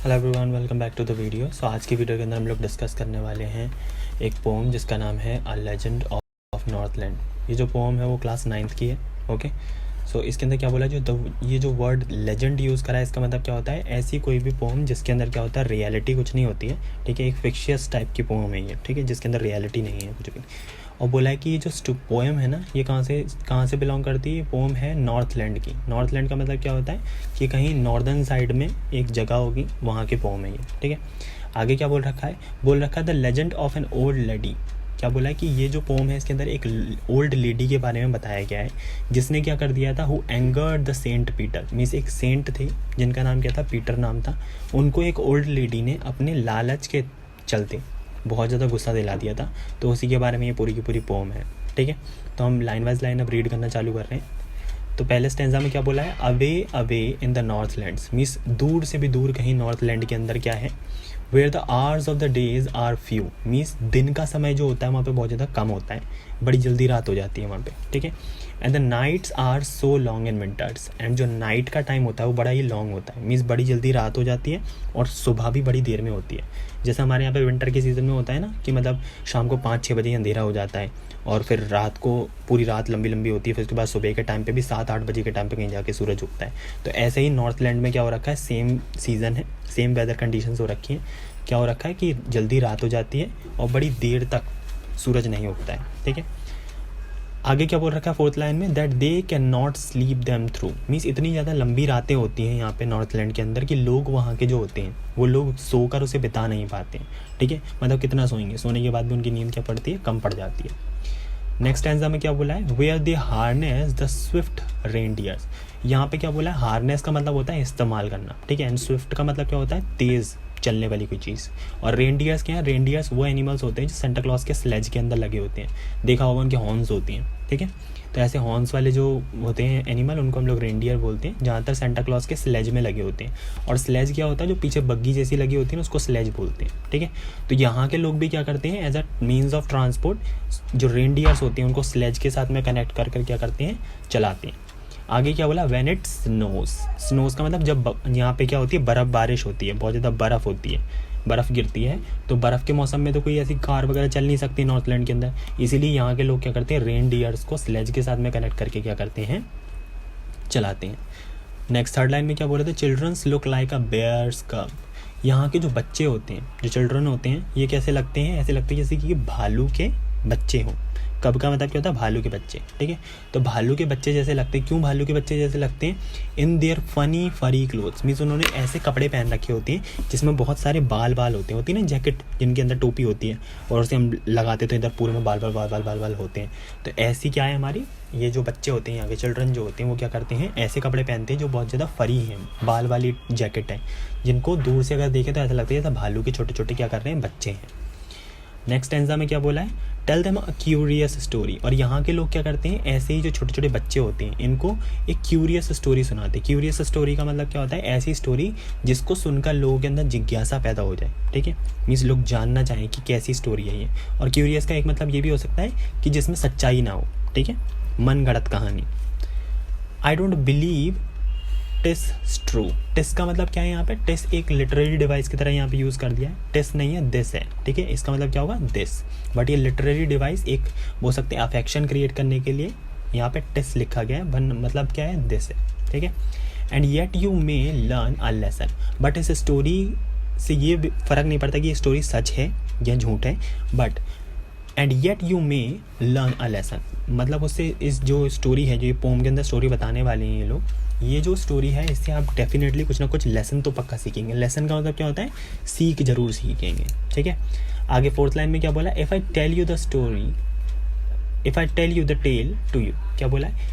Hello everyone, welcome back to the video. So आज की video के अंदर हम लोग डिस्कस करने वाले हैं एक पोम जिसका नाम है अ लेजेंड ऑफ नॉर्थलैंड। ये जो पोम है वो क्लास 9th की है। ओके, सो इसके अंदर क्या बोला ये जो वर्ड लेजेंड यूज़ करा है, इसका मतलब क्या होता है, ऐसी कोई भी पोम जिसके अंदर क्या होता है, रियलिटी कुछ नहीं होती है। ठीक है, एक फिक्शियस टाइप की पोम है ये। ठीक है, जिसके अंदर रियलिटी नहीं है कुछ भी। और बोला है कि ये जो पोएम है ना, ये कहाँ से बिलोंग करती है। ये पोम है नॉर्थलैंड की। नॉर्थलैंड का मतलब क्या होता है कि कहीं नॉर्दर्न साइड में एक जगह होगी, वहाँ की पोम है ये। ठीक है, आगे क्या बोल रखा है the legend of an old lady. क्या बोला है कि ये जो पोम है इसके अंदर एक ओल्ड लेडी के बारे में बताया गया है, जिसने क्या कर दिया था, who angered the Saint Peter. Means एक सेंट थे जिनका नाम क्या था, पीटर नाम था। उनको एक ओल्ड लेडी ने अपने लालच के चलते बहुत ज़्यादा गुस्सा दिला दिया था। तो उसी के बारे में ये पूरी की पूरी पोम है। ठीक है, तो हम लाइन वाइज लाइन अब रीड करना चालू कर रहे हैं। तो पहले स्टेंजा में क्या बोला है, away away in the northlands. Means दूर से भी दूर कहीं नॉर्थलैंड के अंदर क्या है, where the hours of the days are few. Means दिन का समय जो होता है वहाँ पे बहुत ज़्यादा कम होता है, बड़ी जल्दी रात हो जाती है वहाँ पे। ठीक है, and the nights are so long in winters. And जो नाइट का टाइम होता है वो बड़ा ही लॉन्ग होता है। मीन्स बड़ी जल्दी रात हो जाती है और सुबह भी बड़ी देर में होती है। जैसे हमारे यहाँ पे विंटर के सीज़न में होता है ना, कि मतलब शाम को 5-6 बजे अंधेरा हो जाता है और फिर रात को पूरी रात लंबी लंबी होती है। फिर उसके बाद सुबह के टाइम पे भी 7-8 बजे के टाइम पे कहीं जाके सूरज उगता है। तो ऐसे ही नॉर्थलैंड में क्या हो रखा है, सेम सीज़न है, सेम वेदर कंडीशंस हो रखी हैं। क्या हो रखा है कि जल्दी रात हो जाती है और बड़ी देर तक सूरज नहीं उगता है। ठीक है, आगे क्या बोल रखा है फोर्थ लाइन में, that they can not sleep them through. Means इतनी ज़्यादा लंबी रातें होती हैं यहाँ पे नॉर्थलैंड के अंदर कि लोग वहाँ के जो होते हैं वो लोग सोकर उसे बिता नहीं पाते हैं। ठीक है, मतलब कितना सोएंगे, सोने के बाद भी उनकी नींद क्या पड़ती है, कम पड़ जाती है। नेक्स्ट एंजा में क्या बोला है, where they harness the swift reindeers. यहाँ पे क्या बोला है, हार्नेस का मतलब होता है इस्तेमाल करना। ठीक है, एंड स्विफ्ट का मतलब क्या होता है, तेज़ चलने वाली कोई चीज़। और रेनडियर्स क्या है, रेनडियर्स वो एनिमल्स होते हैं जो सेंटा क्लॉज के स्लेज के अंदर लगे होते हैं। देखा होगा उनके हॉर्न्स होती हैं। ठीक है, तो ऐसे हॉर्न्स वाले जो होते हैं एनिमल, उनको हम लोग रेनडियर बोलते हैं, जहाँ तक सेंटा क्लॉज के स्लेज में लगे होते हैं। और स्लेज क्या होता है, जो पीछे बग्गी जैसी लगी होती है ना, उसको स्लेज बोलते हैं। ठीक है, तो यहाँ के लोग भी क्या करते हैं, as a means of transport जो रेनडियर्स होते हैं उनको स्लेज के साथ में कनेक्ट कर क्या करते हैं, चलाते हैं। आगे क्या बोला, व्हेन इट स्नोज। स्नोज का मतलब जब यहाँ पे क्या होती है, बर्फ़ बारिश होती है, बहुत ज़्यादा बर्फ़ होती है, बर्फ़ गिरती है। तो बर्फ़ के मौसम में तो कोई ऐसी कार वगैरह चल नहीं सकती नॉर्थलैंड के अंदर, इसीलिए यहाँ के लोग क्या करते हैं, रेनडियर्स को स्लेज के साथ में कनेक्ट करके क्या करते हैं, चलाते हैं। नेक्स्ट थर्ड लाइन में क्या बोल रहे थे, childrens look like a bear's cub. यहाँ के जो बच्चे होते हैं, जो चिल्ड्रन होते हैं, ये कैसे लगते हैं, ऐसे लगते हैं जैसे कि भालू के बच्चे हों। कब का मतलब क्या होता है, भालू के बच्चे। ठीक है, तो भालू के बच्चे जैसे लगते हैं। क्यों भालू के बच्चे जैसे लगते हैं, इन देयर फनी फरी क्लोथ्स। मीन्स उन्होंने ऐसे कपड़े पहन रखे होते हैं जिसमें बहुत सारे बाल होती है ना, जैकेट जिनके अंदर टोपी होती है और उसे हम लगाते तो इधर पूरे में बाल होते हैं। तो ऐसी क्या है हमारी, ये जो बच्चे होते हैं यहाँ के चिल्ड्रन जो होते हैं वो क्या करते हैं, ऐसे कपड़े पहनते हैं जो बहुत ज़्यादा फरी हैं, बाल वाली जैकेट है, जिनको दूर से अगर देखें तो ऐसा लगता है जैसे भालू के छोटे छोटे क्या कर रहे हैं, बच्चे हैं। नेक्स्ट एंजा में क्या बोला है, tell them a curious story. और यहाँ के लोग क्या करते हैं, ऐसे ही जो छोटे छोटे बच्चे होते हैं इनको एक क्यूरियस स्टोरी सुनाते हैं। क्यूरियस स्टोरी का मतलब क्या होता है, ऐसी स्टोरी जिसको सुनकर लोगों के अंदर जिज्ञासा पैदा हो जाए। ठीक है, मीन्स लोग जानना चाहें कि कैसी स्टोरी है ये। और क्यूरियस का एक मतलब ये भी हो सकता है कि जिसमें सच्चाई ना हो। ठीक है, मन गढ़ंत कहानी। I don't believe TISS true. TISS का मतलब क्या है, यहाँ पे टिस एक लिटरेरी डिवाइस की तरह यहाँ पे यूज़ कर दिया है। टिस नहीं है, दिस है। ठीक है, इसका मतलब क्या होगा, दिस। बट ये लिटरेरी डिवाइस एक बोल सकते हैं अफेक्शन क्रिएट करने के लिए यहाँ पे टिस लिखा गया है, मतलब क्या है, दिस है। ठीक है, and yet you may learn a lesson. But इस स्टोरी से ये फ़र्क नहीं पड़ता कि ये स्टोरी सच है या झूठ है, but and yet you may learn a lesson, मतलब उससे इस जो स्टोरी है, जो ये पोम के अंदर स्टोरी बताने वाले हैं ये लोग, ये जो स्टोरी है इससे आप डेफिनेटली कुछ ना कुछ लेसन तो पक्का सीखेंगे। लेसन का मतलब क्या होता है, सीख जरूर सीखेंगे। ठीक है, आगे फोर्थ लाइन में क्या बोला, if I tell you the story, if I tell you the tale to you. क्या बोला है,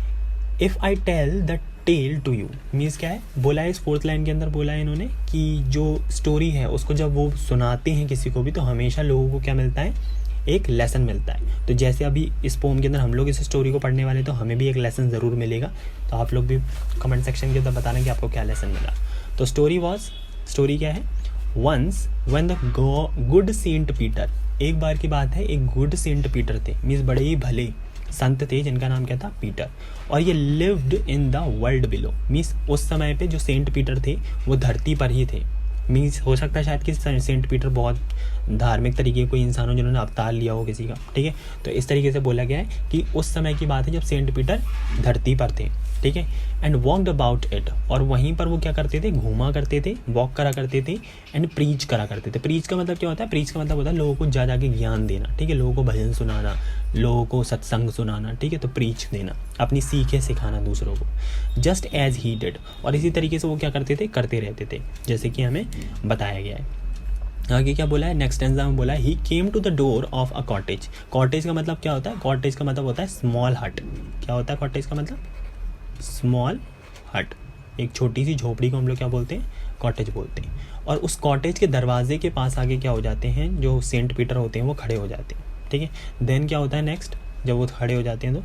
if I tell the tale to you means क्या है, बोला है इस फोर्थ लाइन के अंदर, बोला है इन्होंने कि जो स्टोरी है उसको जब वो सुनाते हैं किसी को भी, तो हमेशा लोगों को क्या मिलता है, एक लेसन मिलता है। तो जैसे अभी इस पोम के अंदर हम लोग इस स्टोरी को पढ़ने वाले, तो हमें भी एक लेसन ज़रूर मिलेगा। तो आप लोग भी कमेंट सेक्शन के अंदर बताना कि आपको क्या लेसन मिला। तो स्टोरी क्या है, once when the good Saint Peter, एक बार की बात है, एक गुड सेंट पीटर थे, मीन्स बड़े ही भले संत थे जिनका नाम क्या था, पीटर। और ये lived in the world below, means उस समय पे जो सेंट पीटर थे वो धरती पर ही थे। मीन्स हो सकता है शायद कि सेंट पीटर बहुत धार्मिक तरीके कोई इंसान हो जिन्होंने अवतार लिया हो किसी का, ठीक है। तो इस तरीके से बोला गया है कि उस समय की बात है जब सेंट पीटर धरती पर थे, ठीक है। एंड वॉकड अबाउट इट, और वहीं पर वो क्या करते थे, घूमा करते थे, वॉक करा करते थे, एंड प्रीच करा करते थे। प्रीच का मतलब क्या होता है, प्रीच का मतलब होता है लोगों को जा के ज्ञान देना, ठीक है, लोगों को भजन सुनाना, लोगों को सत्संग सुनाना, ठीक है, तो प्रीच देना, अपनी सीखें सिखाना दूसरों को, जस्ट एज ही डिड। और इसी तरीके से वो क्या करते थे, करते रहते थे, जैसे कि हमें बताया गया है। आगे क्या बोला है, नेक्स्ट स्टैंजा में बोला है he came to the door of a cottage. Cottage का मतलब क्या होता है, कॉटेज का मतलब होता है स्मॉल हट। क्या होता है कॉटेज का मतलब, स्मॉल हट, एक छोटी सी झोपड़ी को हम लोग क्या बोलते हैं, कॉटेज बोलते हैं। और उस कॉटेज के दरवाजे के पास आगे क्या हो जाते हैं, जो सेंट पीटर होते हैं वो खड़े हो जाते हैं, ठीक है। देन क्या होता है नेक्स्ट, जब वो खड़े हो जाते हैं तो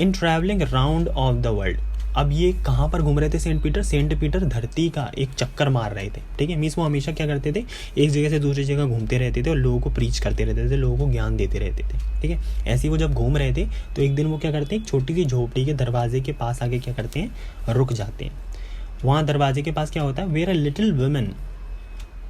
इन travelling round of the world. अब ये कहाँ पर घूम रहे थे सेंट पीटर, सेंट पीटर धरती का एक चक्कर मार रहे थे, ठीक है। मीन्स वो हमेशा क्या करते थे, एक जगह से दूसरी जगह घूमते रहते थे और लोगों को प्रीच करते रहते थे, लोगों को ज्ञान देते रहते थे, ठीक है। ऐसे ही वो जब घूम रहे थे तो एक दिन वो क्या करते हैं, एक छोटी सी झोपड़ी के दरवाजे के पास आगे क्या करते हैं, रुक जाते हैं। वहाँ दरवाजे के पास क्या होता है, where a little women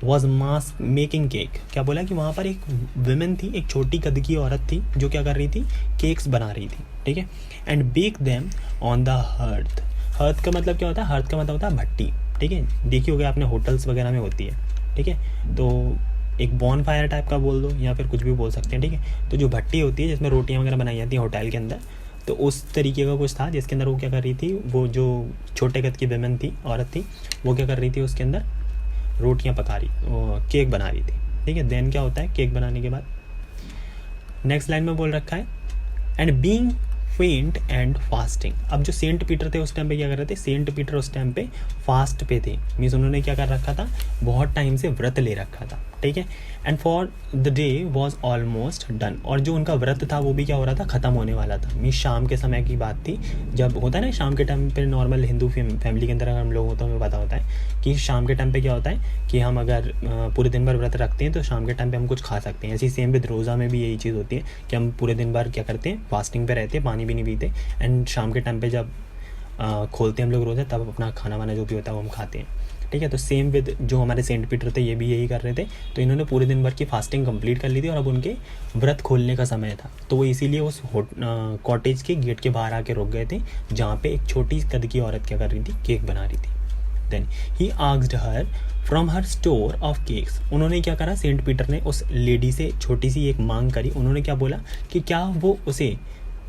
was mask making cake. क्या बोला कि वहाँ पर एक वुमेन थी, एक छोटी कद की औरत थी जो क्या कर रही थी, केक्स बना रही थी, ठीक है। And bake them on the hearth. Hearth का मतलब क्या होता है, हर्थ का मतलब होता है भट्टी, ठीक है। देखी होगी आपने, होटल्स वगैरह में होती है, ठीक है। तो एक बॉन फायर टाइप का बोल दो या फिर कुछ भी बोल सकते हैं, ठीक है। तो जो भट्टी होती है जिसमें रोटियां वगैरह बनाई जाती हैं होटल के अंदर, तो उस तरीके का कुछ था जिसके अंदर वो क्या कर रही थी, वो जो छोटे कद की वुमेन थी, औरत थी, वो क्या कर रही थी, उसके अंदर रोटियां पका रही, केक बना रही थी, ठीक है। देन क्या होता है, केक बनाने के बाद नेक्स्ट लाइन में बोल रखा है एंड बीइंग फेंट एंड फास्टिंग। अब जो सेंट पीटर थे उस टाइम पे क्या कर रहे थे, सेंट पीटर उस टाइम पे फास्ट पे थे, मीन्स उन्होंने क्या कर रखा था, बहुत टाइम से व्रत ले रखा था, ठीक है। And for the day was almost done, और जो उनका व्रत था वो भी क्या हो रहा था, ख़त्म होने वाला था। मीन्स शाम के समय की बात थी, जब होता है ना शाम के टाइम पे, नॉर्मल हिंदू फैमिली के अंदर अगर हम लोग होते हैं हमें पता होता है कि शाम के टाइम पे क्या होता है कि हम अगर पूरे दिन भर व्रत रखते हैं तो शाम के टाइम पे हम कुछ खा सकते हैं। ऐसी सेम विद रोज़ा में भी यही चीज़ होती है कि हम पूरे दिन भर क्या करते हैं, फास्टिंग पे रहते हैं, पानी भी नहीं पीते, एंड शाम के टाइम पे जब खोलते हैं हम लोग रोज़ा तब अपना खाना वाना जो भी होता है वो हम खाते हैं, ठीक है। तो सेम विद जो हमारे सेंट पीटर थे ये भी यही कर रहे थे, तो इन्होंने पूरे दिन भर की फास्टिंग कंप्लीट कर ली थी और अब उनके व्रत खोलने का समय था, तो वो इसीलिए उस कॉटेज के गेट के बाहर आके रुक गए थे जहाँ पे एक छोटी कद की औरत क्या कर रही थी, केक बना रही थी। Then he asked her from her store of cakes. उन्होंने क्या करा, सेंट पीटर ने उस लेडी से छोटी सी एक मांग करी। उन्होंने क्या बोला कि क्या वो उसे,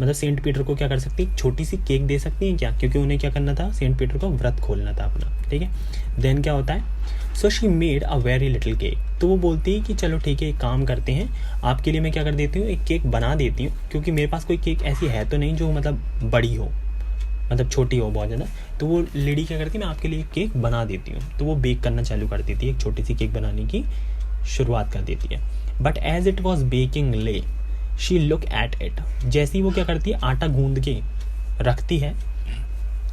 मतलब सेंट पीटर को क्या कर सकती है, छोटी सी केक दे सकती हैं क्या, क्योंकि उन्हें क्या करना था, सेंट पीटर को व्रत खोलना था अपना, ठीक है। देन क्या होता है, so she made a very little cake. तो वो बोलती है कि चलो ठीक है, एक काम करते हैं, आपके लिए मैं क्या कर देती हूँ, एक केक बना देती हूँ, क्योंकि मेरे पास कोई केक ऐसी है तो नहीं जो मतलब बड़ी हो, मतलब छोटी हो बहुत ज़्यादा। तो वो लेडी क्या करती है, मैं आपके लिए एक केक बना देती हूँ। तो वो बेक करना चालू कर देती है, एक छोटी सी केक बनाने की शुरुआत कर देती है। But as it was baking ले शी लुक एट इट। जैसे ही वो क्या करती है, आटा गूंद के रखती है,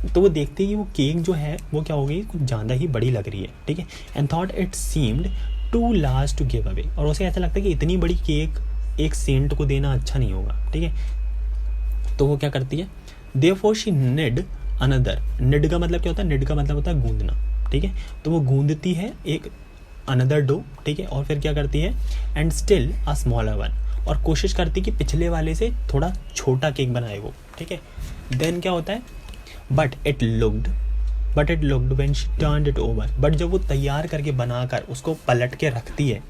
तो वो देखती है कि वो केक जो है वो क्या हो गई, कुछ ज़्यादा ही बड़ी लग रही है, ठीक है। And thought it seemed too large to give away. और उसे ऐसा लगता है कि इतनी बड़ी केक एक सेंट को देना अच्छा नहीं होगा, ठीक है। तो वो क्या करती है, therefore she need another. Need का मतलब क्या होता है, निड का मतलब होता है गूंदना, ठीक है। तो वो गूंदती है एक अनदर डो, ठीक है, और फिर क्या करती है, and still a smaller one, और कोशिश करती कि पिछले वाले से थोड़ा छोटा केक बनाए वो, ठीक है। देन क्या होता है, but it looked when she turned it over. But जब वो तैयार करके बनाकर उसको पलट के रखती है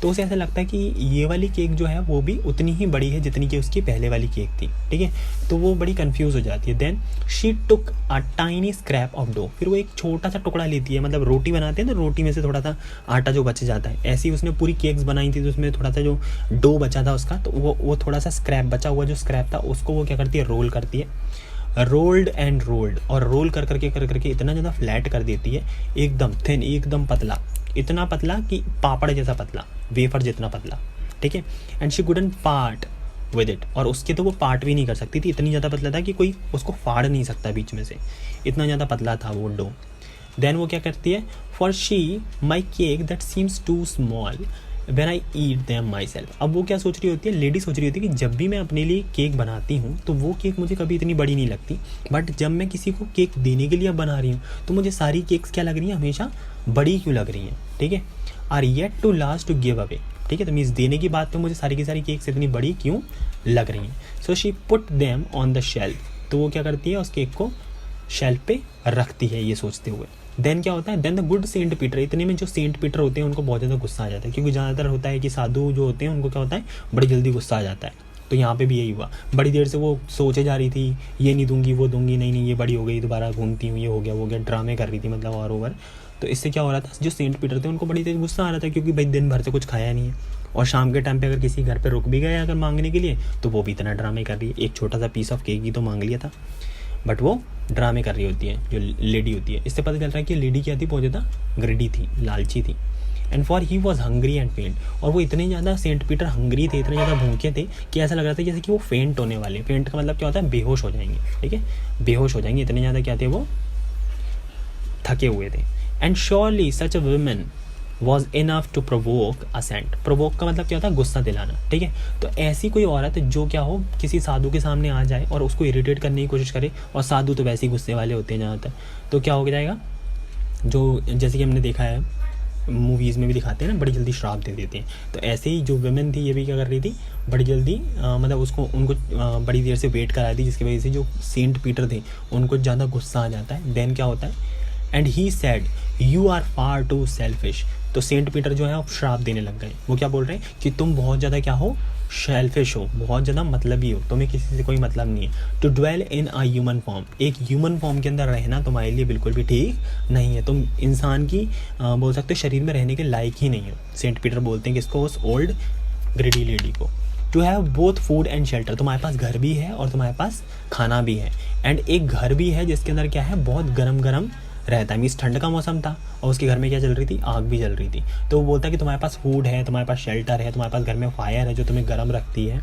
तो उसे ऐसा लगता है कि ये वाली केक जो है वो भी उतनी ही बड़ी है जितनी कि उसकी पहले वाली केक थी, ठीक है। तो वो बड़ी कंफ्यूज हो जाती है। Then she took a tiny scrap of dough. फिर वो एक छोटा सा टुकड़ा लेती है, मतलब रोटी बनाते हैं तो रोटी में से थोड़ा सा आटा जो बच जाता है, ऐसी उसने पूरी केक्स बनाई थी तो उसमें थोड़ा सा जो डो बचा था उसका, तो वो थोड़ा सा स्क्रैप बचा हुआ जो स्क्रैप था उसको वो क्या करती है, रोल करती है। रोल्ड एंड रोल्ड, और रोल कर करके इतना ज़्यादा फ्लैट कर देती है, एकदम थिन, एकदम पतला, इतना पतला कि पापड़ जैसा पतला, वेफर जितना पतला, ठीक है। And she couldn't part with it, और उसके तो वो पार्ट भी नहीं कर सकती थी, इतनी ज़्यादा पतला था कि कोई उसको फाड़ नहीं सकता बीच में से, इतना ज़्यादा पतला था वो डो। देन वो क्या करती है, for she my cake that seems too small when I eat them myself. अब वो क्या सोच रही होती है, लेडी सोच रही होती है कि जब भी मैं अपने लिए केक बनाती हूँ तो वो केक मुझे कभी इतनी बड़ी नहीं लगती, बट जब मैं किसी को केक देने के लिए बना रही हूँ तो मुझे सारी केक्स क्या लग रही हैं, हमेशा बड़ी क्यों लग रही हैं, ठीक है। Are yet too last to give away, ठीक है। तो मीन्स देने की बात पे मुझे सारी की सारी केक्स इतनी बड़ी क्यों लग रही हैं। So she put them on the shelf, तो वो क्या करती है, उस केक को शेल्फ पे रखती है ये सोचते हुए। देन क्या होता है, then the good Saint Peter, इतने में जो सेंट पीटर होते हैं उनको बहुत ज़्यादा गुस्सा आ जाता है, क्योंकि ज़्यादातर होता है कि साधु जो होते हैं उनको क्या होता है, बड़ी जल्दी गुस्सा आ जाता है। तो यहाँ पे भी यही हुआ, बड़ी देर से वो सोचे जा रही थी, ये नहीं दूंगी वो दूंगी, नहीं ये बड़ी हो गई, दोबारा घूमती हूँ, ये हो गया, ड्रामे कर रही थी मतलब और ओवर। तो इससे क्या हो रहा था, जो सेंट पीटर थे उनको बड़ी तेज गुस्सा आ रहा था, क्योंकि भाई दिन भर से कुछ खाया नहीं है, और शाम के टाइम पे अगर किसी घर पे रुक भी गया अगर मांगने के लिए तो वो भी इतना ड्रामे कर रही है। एक छोटा सा पीस ऑफ केक ही तो मांग लिया था, बट वो ड्रामे कर रही होती है जो लेडी होती है। इससे पता चल रहा है कि लेडी क्या थी, बहुत ज़्यादा ग्रेडी थी, लालची थी। And for he was hungry and फेंट, और वो इतने ज़्यादा सेंट पीटर हंग्री थे, इतने ज़्यादा भूखे थे कि ऐसा लग रहा था जैसे कि वो फेंट होने वाले। फेंट का मतलब क्या होता है, बेहोश हो जाएंगे, ठीक है, बेहोश हो जाएंगे, इतने ज़्यादा क्या थे, वो थके हुए थे। And surely such a woman was enough to provoke assent. Provoke का मतलब क्या होता है, गुस्सा दिलाना, ठीक है। तो ऐसी कोई औरत जो क्या हो, किसी साधु के सामने आ जाए और उसको इरिटेट करने की कोशिश करे, और साधु तो वैसे ही गुस्से वाले होते हैं ज़्यादातर, तो क्या हो जाएगा, जो जैसे कि हमने देखा है मूवीज़ में भी दिखाते हैं ना, बड़ी जल्दी श्राप दे देते हैं। तो ऐसे ही जो वुमेन थी ये भी क्या कर रही थी, बड़ी जल्दी मतलब उनको बड़ी देर से वेट करा दी, जिसकी वजह से जो सेंट पीटर थे उनको ज़्यादा गुस्सा आ जाता है। देन क्या होता है, and he said you are far too selfish. तो सेंट पीटर जो है वो श्राप देने लग गए। वो क्या बोल रहे हैं कि तुम बहुत ज़्यादा क्या हो, शेल्फिश हो, बहुत ज़्यादा मतलबी हो, तुम्हें किसी से कोई मतलब नहीं है। To dwell in a human form, एक ह्यूमन फॉर्म के अंदर रहना तुम्हारे लिए बिल्कुल भी ठीक नहीं है, तुम इंसान की बोल सकते हो शरीर में रहने के लायक ही नहीं हो। सेंट पीटर बोलते हैं कि इसको, उस ओल्ड ग्रेडी लेडी को, to have both food and shelter, तुम्हारे पास घर भी है और तुम्हारे पास खाना भी है। एंड एक घर भी है जिसके अंदर क्या है, बहुत गर्म गर्म रहता है, मीन्स ठंड का मौसम था और उसके घर में क्या चल रही थी, आग भी जल रही थी। तो वो बोलता है कि तुम्हारे पास फूड है, तुम्हारे पास शेल्टर है, तुम्हारे पास घर में फायर है जो तुम्हें गर्म रखती है।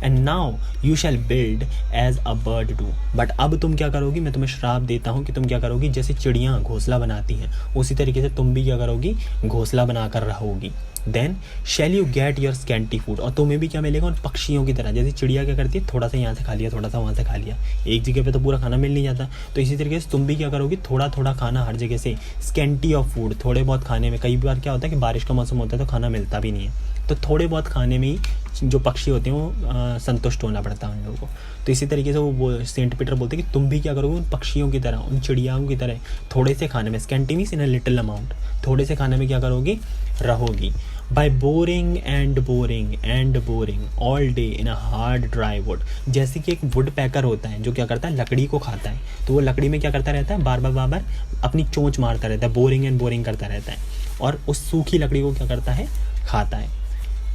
And now you shall build as a bird do, but अब तुम क्या करोगी, मैं तुम्हें श्राप देता हूँ कि तुम क्या करोगी, जैसे चिड़ियाँ घोंसला बनाती हैं उसी तरीके से तुम भी क्या करोगी, घोंसला बनाकर रहोगी। Then shall you get your scanty food, और तुम्हें भी क्या मिलेगा, उन पक्षियों की तरह, जैसे चिड़िया क्या करती है, थोड़ा सा यहाँ से खा लिया, थोड़ा सा वहाँ से खा लिया, एक जगह पे तो पूरा खाना मिल नहीं जाता। तो इसी तरीके से तुम भी क्या करोगी, थोड़ा थोड़ा खाना हर जगह से, स्कैंटी ऑफ फूड, थोड़े बहुत खाने में। कई बार क्या होता है कि बारिश का मौसम होता है तो खाना मिलता भी नहीं है, तो थोड़े बहुत खाने में ही जो पक्षी होते हैं वो संतुष्ट होना पड़ता है उन लोगों को। तो इसी तरीके से वो सेंट पीटर बोलते हैं कि तुम भी क्या करोगे, उन पक्षियों की तरह, उन चिड़ियाओं की तरह थोड़े से खाने में, scanty means in a little amount, थोड़े से खाने में क्या करोगी, रहोगी। By boring and boring and boring all day in a hard dry wood, जैसे कि एक वुड पैकर होता है जो क्या करता है, लकड़ी को खाता है, तो वो लकड़ी में क्या करता रहता है, बार बार अपनी चोंच मारता रहता है, बोरिंग एंड बोरिंग करता रहता है, और उस सूखी लकड़ी को क्या करता है, खाता है।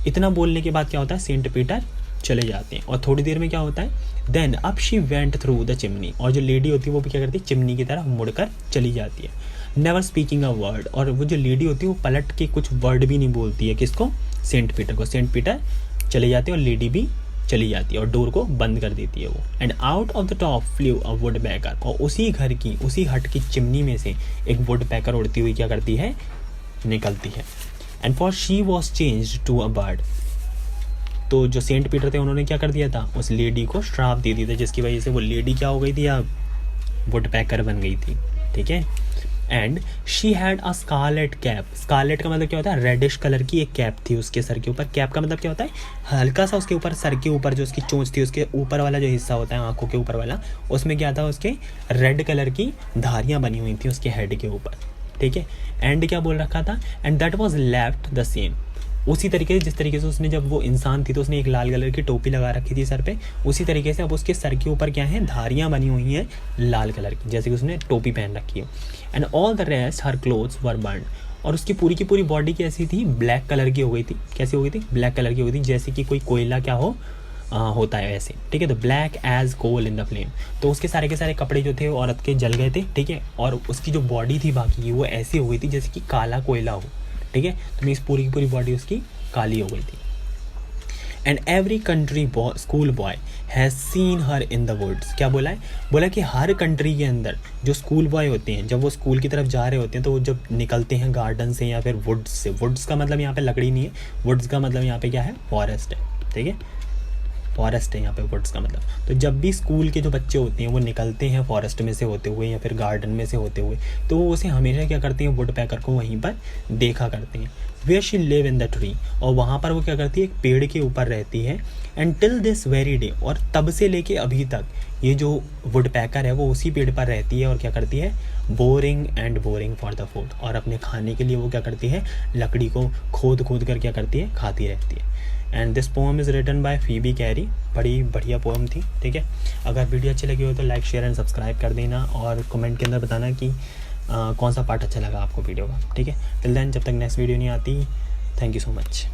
इतना बोलने के बाद क्या होता है, सेंट पीटर चले जाते हैं, और थोड़ी देर में क्या होता है, देन अब she went through the chimney, और जो लेडी होती है वो भी क्या करती है, चिमनी की तरफ मुड़कर चली जाती है। नेवर स्पीकिंग अ वर्ड, और वो जो लेडी होती है वो पलट के कुछ वर्ड भी नहीं बोलती है, किसको, सेंट पीटर को। सेंट पीटर चले जाते हैं और लेडी भी चली जाती है और डोर को बंद कर देती है वो। And out of the top flew a woodpecker, और उसी घर की, उसी हट की चिमनी में से एक वुड पैकर उड़ती हुई क्या करती है, निकलती है। And for she was changed to a bird, तो जो सेंट पीटर थे उन्होंने क्या कर दिया था, उस लेडी को श्राप दे दिया था, जिसकी वजह से वो लेडी क्या हो गई थी, या वुड पैकर बन गई थी, ठीक है। And she had a scarlet cap, scarlet का मतलब क्या होता है, रेडिश कलर की एक कैप थी उसके सर के ऊपर। कैप का मतलब क्या होता है, हल्का सा उसके ऊपर, सर के ऊपर जो उसकी चोंच थी, उसके ऊपर वाला जो हिस्सा होता है आंखों के ऊपर वाला, उसमें क्या था, उसके रेड कलर की धारियाँ बनी हुई थी उसके हेड के ऊपर, ठीक है। एंड क्या बोल रखा था, and that was left the same, उसी तरीके से जिस तरीके से उसने, जब वो इंसान थी तो उसने एक लाल कलर की टोपी लगा रखी थी सर पे, उसी तरीके से अब उसके सर के ऊपर क्या है, धारियाँ बनी हुई हैं लाल कलर की, जैसे कि उसने टोपी पहन रखी है। And all the rest her clothes were burned, और उसकी पूरी बॉडी कैसी थी, ब्लैक कलर की हो गई थी। कैसी हो गई थी, ब्लैक कलर की हो गई थी, जैसे कि कोई कोयला क्या हो होता है वैसे, ठीक है। तो black as coal in the flame, तो उसके सारे के सारे कपड़े जो थे औरत के जल गए थे, ठीक है, और उसकी जो बॉडी थी बाकी की वो ऐसी हो गई थी जैसे कि काला कोयला हो, ठीक है। तो मीन्स पूरी की पूरी बॉडी उसकी काली हो गई थी। And every country school boy has seen her in the woods. क्या बोला है? बोला कि हर कंट्री के अंदर जो स्कूल बॉय होते हैं, जब वो स्कूल की तरफ जा रहे होते हैं तो वो जब निकलते हैं गार्डन से या फिर वुड्स से, वुड्स का मतलब यहाँ पे लकड़ी नहीं है, वुड्स का मतलब यहाँ पे क्या है? फॉरेस्ट है, ठीक है, फॉरेस्ट है यहाँ पे वुड्स का मतलब। तो जब भी स्कूल के जो बच्चे होते हैं वो निकलते हैं फॉरेस्ट में से होते हुए या फिर गार्डन में से होते हुए, तो वो उसे हमेशा क्या करते हैं? वुड पैकर को वहीं पर देखा करते हैं। Where she live in the tree, और वहाँ पर वो क्या करती है? एक पेड़ के ऊपर रहती है। And till this very day, और तब से लेके अभी तक ये जो वुड पैकर है वो उसी पेड़ पर रहती है और क्या करती है? Boring and boring for the food, और अपने खाने के लिए वो क्या करती है? लकड़ी को खोद खोद कर क्या करती है? खाती रहती है। And this poem is written by Phoebe Cary. बड़ी बढ़िया पोएम थी, ठीक है। अगर वीडियो अच्छी लगी हो तो लाइक शेयर एंड सब्सक्राइब कर देना, और कमेंट के अंदर बताना कि कौन सा पार्ट अच्छा लगा आपको वीडियो का, ठीक है। टिल देन, जब तक नेक्स्ट वीडियो नहीं आती, थैंक यू सो मच।